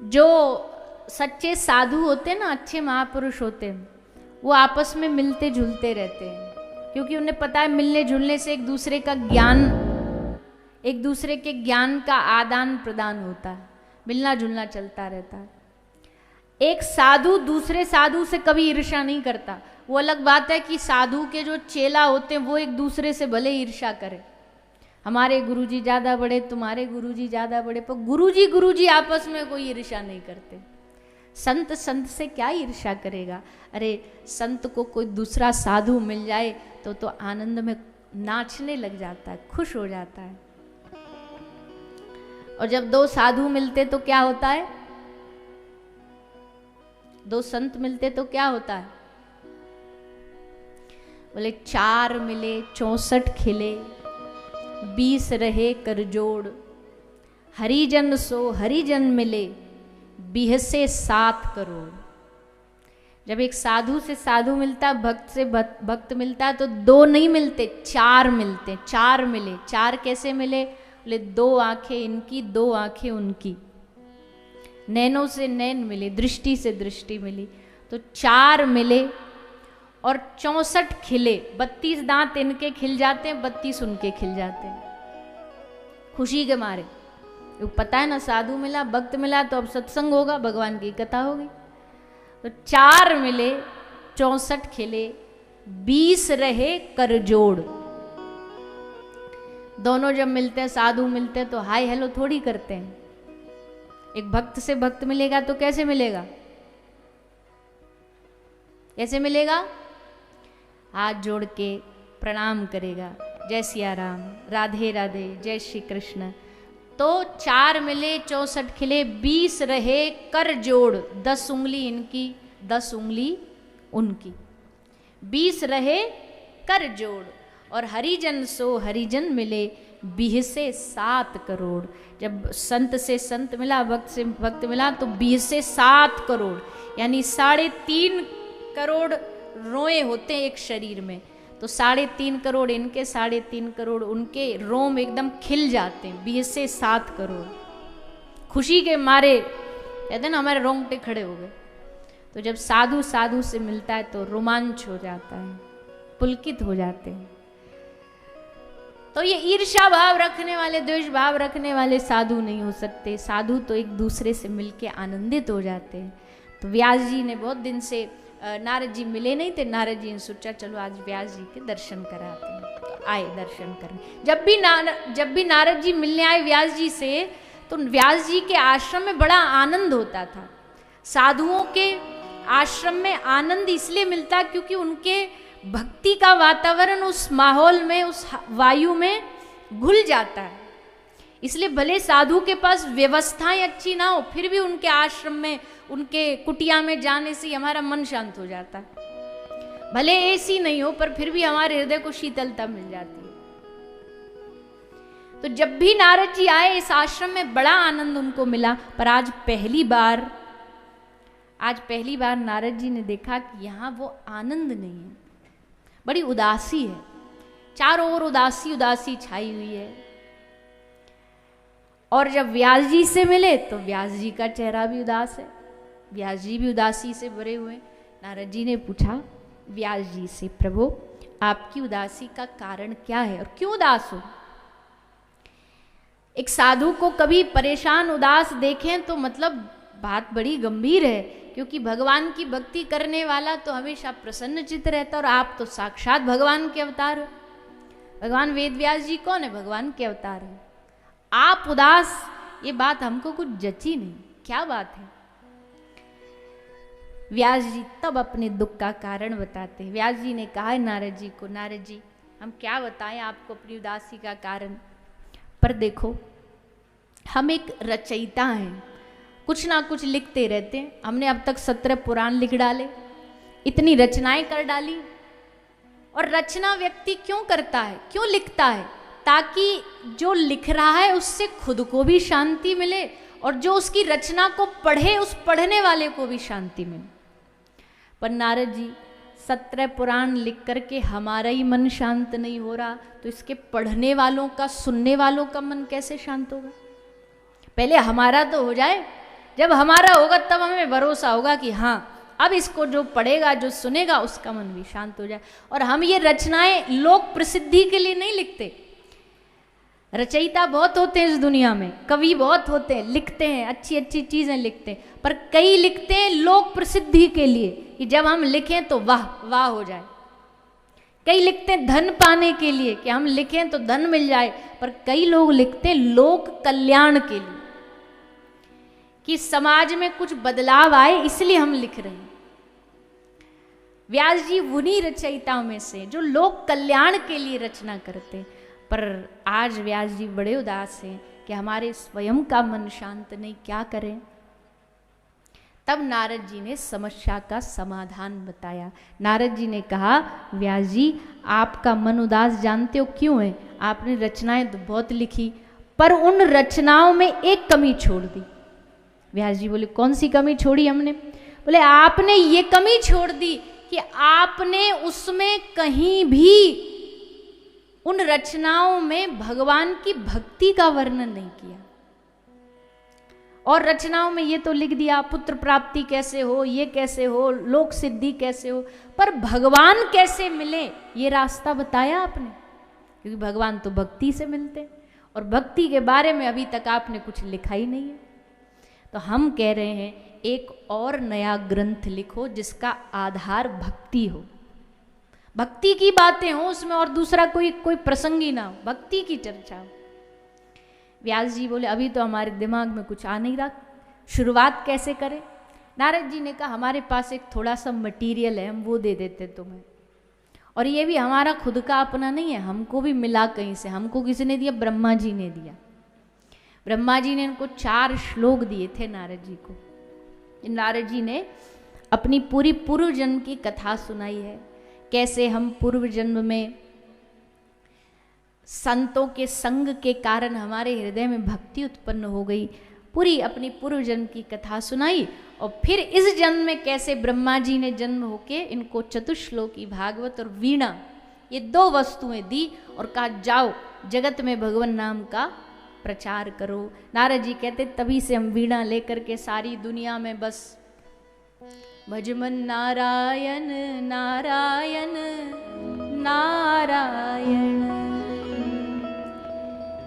जो सच्चे साधु होते हैं ना, अच्छे महापुरुष होते हैं, वो आपस में मिलते जुलते रहते हैं, क्योंकि उन्हें पता है मिलने जुलने से एक दूसरे का ज्ञान, एक दूसरे के ज्ञान का आदान प्रदान होता है, मिलना जुलना चलता रहता है। एक साधु दूसरे साधु से कभी ईर्ष्या नहीं करता। वो अलग बात है कि साधु के जो चेला होते हैं वो एक दूसरे से भले ईर्ष्या करे, हमारे गुरुजी ज़्यादा बड़े, तुम्हारे गुरुजी ज़्यादा बड़े, पर गुरुजी आपस में कोई ईर्ष्या नहीं करते। संत संत से क्या ईर्ष्या करेगा? अरे संत को कोई दूसरा साधु मिल जाए तो आनंद में नाचने लग जाता है, खुश हो जाता है। और जब दो साधु मिलते तो क्या होता है? दो संत मिलते तो क्या होता है? बोले 4 मिले 64 खिले, 20 रहे कर जोड़, हरिजन सो हरिजन मिले, 20 7 करोड़। जब एक साधु से साधु मिलता, भक्त से भक्त मिलता है तो 2 नहीं मिलते, 4 मिलते। 4 मिले। 4 कैसे मिले? बोले 2 आंखें इनकी, 2 आंखें उनकी, नैनों से नैन मिले, दृष्टि से दृष्टि मिली, तो 4 मिले और 64 खिले। 32 दांत इनके खिल जाते हैं, 32 उनके खिल जाते हैं, खुशी के मारे। वो पता है ना, साधु मिला, भक्त मिला तो अब सत्संग होगा, भगवान की कथा होगी। तो 4 मिले 64 खिले, 20 रहे कर जोड़। दोनों जब मिलते हैं, साधु मिलते हैं तो हाय हेलो थोड़ी करते हैं। एक भक्त से भक्त मिलेगा तो कैसे मिलेगा? कैसे मिलेगा? हाथ जोड़ के प्रणाम करेगा, जय सिया राम, राधे राधे, जय श्री कृष्ण। तो 4 मिले 64 खिले, 20 रहे कर जोड़, 10 उंगली इनकी, 10 उंगली उनकी, 20 रहे कर जोड़। और हरिजन सो हरिजन मिले, 20 से 7 करोड़। जब संत से संत मिला, भक्त से भक्त मिला तो 20 से 7 करोड़, यानी 3.5 करोड़ रोए होते हैं एक शरीर में। तो 3.5 करोड़ इनके, 3.5 करोड़ उनके रोम एकदम खिल जाते हैं, 20 से 7 करोड़। खुशी के मारे कहते हैं ना, हमारे रोंगटे खड़े हो गए। तो जब साधु साधु से मिलता है तो रोमांच हो जाता है, पुलकित हो जाते हैं। तो ये ईर्ष्या भाव रखने वाले, द्वेष भाव रखने वाले साधु नहीं हो सकते। साधु तो एक दूसरे से मिलके आनंदित हो जाते हैं। तो व्यास जी ने बहुत दिन से, नारद जी मिले नहीं थे, नारद जी ने सोचा चलो आज व्यास जी के दर्शन कराते हैं, तो आए दर्शन करने। जब भी नारद जी मिलने आए व्यास जी से, तो व्यास जी के आश्रम में बड़ा आनंद होता था। साधुओं के आश्रम में आनंद इसलिए मिलता क्योंकि उनके भक्ति का वातावरण उस माहौल में, उस वायु में घुल जाता है। इसलिए भले साधु के पास व्यवस्थाएं अच्छी ना हो, फिर भी उनके आश्रम में, उनके कुटिया में जाने से हमारा मन शांत हो जाता है। भले एसी नहीं हो, पर फिर भी हमारे हृदय को शीतलता मिल जाती है। तो जब भी नारद जी आए इस आश्रम में बड़ा आनंद उनको मिला। पर आज पहली बार नारद जी ने देखा कि यहाँ वो आनंद नहीं है, बड़ी उदासी है, चारों ओर उदासी उदासी छाई हुई है। और जब व्यास जी से मिले तो व्यास जी का चेहरा भी उदास है, व्यास जी भी उदासी से भरे हुए। नारद जी ने पूछा व्यास जी से, प्रभु आपकी उदासी का कारण क्या है और क्यों उदास हो? एक साधु को कभी परेशान उदास देखें तो मतलब बात बड़ी गंभीर है, क्योंकि भगवान की भक्ति करने वाला तो हमेशा प्रसन्न चित्त रहता, और आप तो साक्षात भगवान के अवतार हो। भगवान वेद व्यास जी कौन है? भगवान के अवतार है। आप उदास, ये बात हमको कुछ जची नहीं, क्या बात है? व्यास जी तब अपने दुख का कारण बताते हैं। व्यास जी ने कहा है नारद जी को, नारद जी हम क्या बताएं आपको अपनी उदासी का कारण? पर देखो, हम एक रचयिता हैं, कुछ ना कुछ लिखते रहते हैं। हमने अब तक 17 पुराण लिख डाले, इतनी रचनाएं कर डाली। और रचना व्यक्ति क्यों करता है, क्यों लिखता है? ताकि जो लिख रहा है उससे खुद को भी शांति मिले, और जो उसकी रचना को पढ़े उस पढ़ने वाले को भी शांति मिले। पर नारद जी 17 पुराण लिख करके हमारा ही मन शांत नहीं हो रहा, तो इसके पढ़ने वालों का, सुनने वालों का मन कैसे शांत होगा? पहले हमारा तो हो जाए, जब हमारा होगा तब हमें भरोसा होगा कि हाँ अब इसको जो पढ़ेगा जो सुनेगा उसका मन भी शांत हो जाए। और हम ये रचनाएं लोक प्रसिद्धि के लिए नहीं लिखते। रचयिता बहुत होते हैं इस दुनिया में, कवि बहुत होते हैं, लिखते हैं, अच्छी अच्छी चीजें लिखते हैं, पर कई लिखते हैं लोक प्रसिद्धि के लिए कि जब हम लिखें तो वाह वाह हो जाए। कई लिखते हैं धन पाने के लिए कि हम लिखें तो धन मिल जाए, पर कई लोग लिखते हैं लोक कल्याण के लिए कि समाज में कुछ बदलाव आए, इसलिए हम लिख रहे हैं। व्यास जी उन्हीं रचयिताओं में से जो लोक कल्याण के लिए रचना करते, पर आज व्यास जी बड़े उदास हैं कि हमारे स्वयं का मन शांत नहीं, क्या करें। तब नारद जी ने समस्या का समाधान बताया। नारद जी ने कहा, व्यास जी आपका मन उदास जानते हो क्यों है? आपने रचनाएं तो बहुत लिखी, पर उन रचनाओं में एक कमी छोड़ दी। व्यास जी बोले, कौन सी कमी छोड़ी हमने? बोले, आपने ये कमी छोड़ दी कि आपने उसमें कहीं भी उन रचनाओं में भगवान की भक्ति का वर्णन नहीं किया। और रचनाओं में ये तो लिख दिया पुत्र प्राप्ति कैसे हो, ये कैसे हो, लोक सिद्धि कैसे हो, पर भगवान कैसे मिले ये रास्ता बताया आपने? क्योंकि भगवान तो भक्ति से मिलते हैं, और भक्ति के बारे में अभी तक आपने कुछ लिखा ही नहीं है। तो हम कह रहे हैं एक और नया ग्रंथ लिखो जिसका आधार भक्ति हो, भक्ति की बातें हो उसमें, और दूसरा कोई प्रसंग ही ना हो, भक्ति की चर्चा हो। व्यास जी बोले, अभी तो हमारे दिमाग में कुछ आ नहीं रहा, शुरुआत कैसे करें? नारद जी ने कहा, हमारे पास एक थोड़ा सा मटेरियल है, हम वो दे देते तुम्हें, और ये भी हमारा खुद का अपना नहीं है, हमको भी मिला कहीं से। हमको किसी ने दिया? ब्रह्मा जी ने दिया। ब्रह्मा जी ने इनको 4 श्लोक दिए थे नारद जी को। नारद जी ने अपनी पूरी पूर्व जन्म की कथा सुनाई है, कैसे हम पूर्व जन्म में संतों के संग के कारण हमारे हृदय में भक्ति उत्पन्न हो गई। पूरी अपनी पूर्व जन्म की कथा सुनाई, और फिर इस जन्म में कैसे ब्रह्मा जी ने जन्म होके इनको चतुश्लोकी भागवत और वीणा ये 2 वस्तुएं दी, और कहा जाओ जगत में भगवान नाम का प्रचार करो। नारद जी कहते तभी से हम वीणा लेकर के सारी दुनिया में बस भजमन नारायण नारायण नारायण,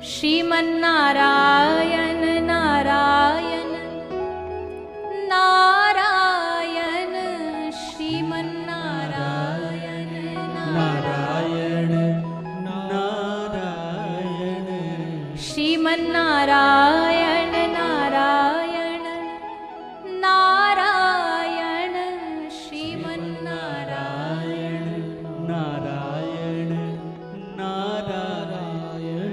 श्रीमन नारायण नारायण नारायण, श्रीमन नारायण नारायण नारायण, श्रीमन नारायण नारायण नारायण, श्रीमन नारायण नारायण नारायण।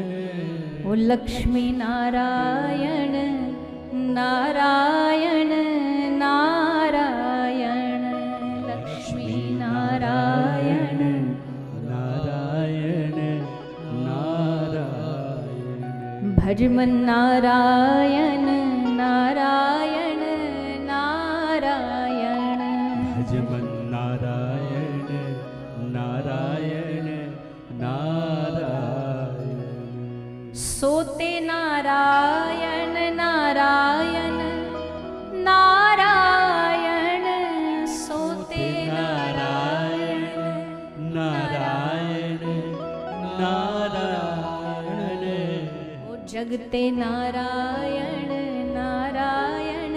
ओ लक्ष्मी नारायण नारायण नारायण, लक्ष्मी नारायण नारायण नारायण, भजमन नारायण नारायण नारायण, भजमन नारायण नारायण नारायण, सोते नारायण नारायण नारायण, सोते नारायण नारायण नारायण, ओ जगते नारायण नारायण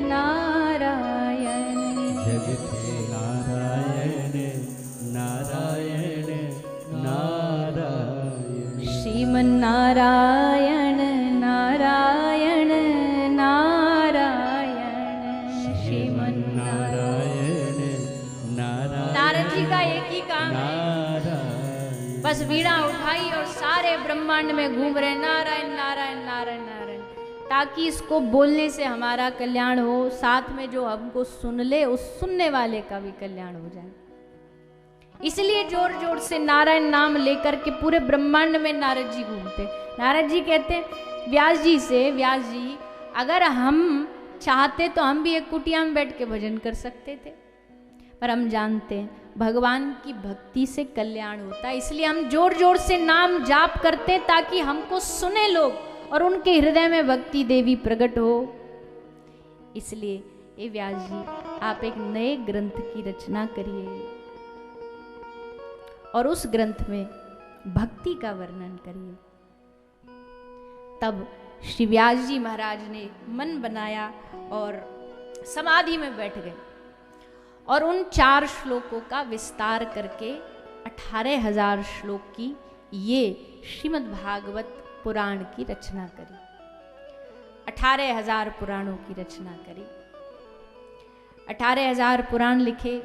नारायण, जगते नारायण नारायण नारायण, श्रीमन नारायण नारायण नारायण, श्रीमन नारायण नारायण। नारद जी का एक ही काम है, बस वीणा उठाई और सारे ब्रह्मांड में घूम रहे नारायण नारायण नारायण नारायण, ताकि इसको बोलने से हमारा कल्याण हो, साथ में जो हमको सुन ले उस सुनने वाले का भी कल्याण हो जाए। इसलिए जोर जोर से नारायण नाम लेकर के पूरे ब्रह्मांड में नारद जी घूमते। नारद जी कहते व्यास जी से, व्यास जी अगर हम चाहते तो हम भी एक कुटिया में बैठ के भजन कर सकते थे, पर हम जानते हैं भगवान की भक्ति से कल्याण होता है, इसलिए हम जोर जोर से नाम जाप करते ताकि हमको सुने लोग और उनके हृदय में भक्ति देवी प्रकट हो। इसलिए ये व्यास जी आप एक नए ग्रंथ की रचना करिए और उस ग्रंथ में भक्ति का वर्णन करिए। तब श्री व्यास जी महाराज ने मन बनाया और समाधि में बैठ गए और उन 4 श्लोकों का विस्तार करके 18,000 श्लोक की ये श्रीमद् भागवत पुराण की रचना करी। 18,000 पुराणों की रचना करी, 18,000 पुराण लिखे,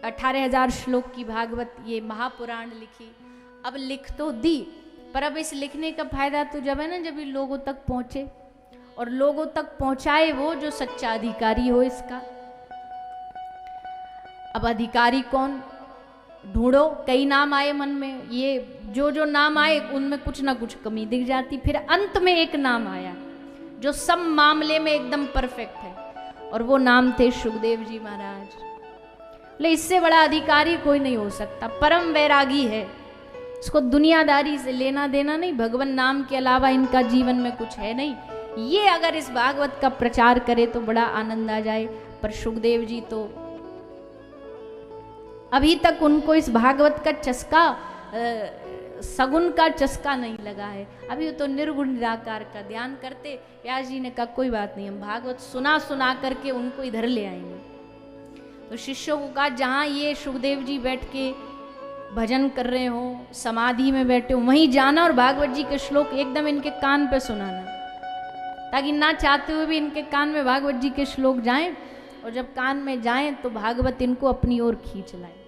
18,000 श्लोक की भागवत ये महापुराण लिखी। अब लिख तो दी, पर अब इस लिखने का फायदा तो जब है ना, जब ये लोगों तक पहुंचे और लोगों तक पहुंचाए वो जो सच्चा अधिकारी हो इसका। अब अधिकारी कौन ढूंढो, कई नाम आए मन में, ये जो नाम आए उनमें कुछ ना कुछ कमी दिख जाती। फिर अंत में एक नाम आया जो सब मामले में एकदम परफेक्ट है, और वो नाम थे सुखदेव जी महाराज। ले इससे बड़ा अधिकारी कोई नहीं हो सकता, परम वैरागी है, इसको दुनियादारी से लेना देना नहीं, भगवान नाम के अलावा इनका जीवन में कुछ है नहीं। ये अगर इस भागवत का प्रचार करे तो बड़ा आनंद आ जाए। पर सुखदेव जी तो अभी तक उनको इस भागवत का चस्का, सगुन का चस्का नहीं लगा है। अभी तो निर्गुण निराकार का ध्यान करते। व्यास जी ने कहा कोई बात नहीं, हम भागवत सुना करके उनको इधर ले आएंगे। तो शिष्यों को कहा जहाँ ये सुखदेव जी बैठ के भजन कर रहे हो, समाधि में बैठे हो, वहीं जाना और भागवत जी के श्लोक एकदम इनके कान पे सुनाना, ताकि ना चाहते हुए भी इनके कान में भागवत जी के श्लोक जाएं, और जब कान में जाएं तो भागवत इनको अपनी ओर खींच लाए।